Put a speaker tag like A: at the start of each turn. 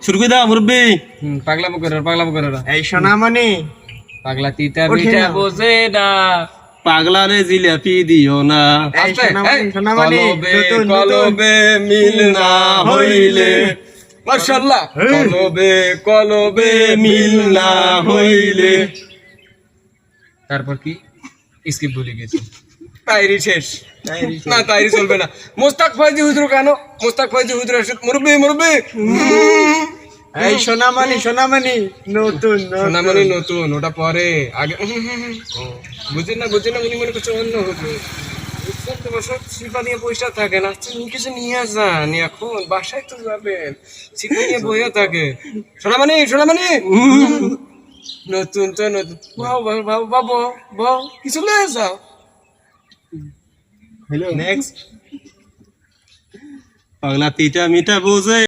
A: শুরু করে দাও মুরব্বি।
B: পাগলা করে
C: এই সোনামণি
B: পাগলা তিতা মিঠা বোঝে না
A: পাগলা রে জিলাপি দিও না,
C: এই সোনামণি নতুন নতুন
B: কলবে মিল না হইলে মাশাআল্লাহ কলবে
A: মিল না হইলে।
B: তারপর কি স্কিপ ভুলে গেছি তাইরি শেষ না তাইরি চলবে না মোস্তাক ফয়জি হুজুর কেন মোস্তাক ফয়জি হুজুর মুরব্বি
C: এই সোনামণি নতুন
B: সোনামণি নতুন ওটা পরে আগে বুঝি না উনি মনে করছে অন্য হুজুর সব সিপা নিয়ে পয়সা থাকে না কিছু নিয়ে যান এখন বাসায় তো যাবেন সিপা নিয়ে বইয়া থাকে সোনামণি নতুন তো নতুন বাবু কিছু লয়ে যাও
C: নেক্সট
A: পাগলা তিতা মিঠা বোঝে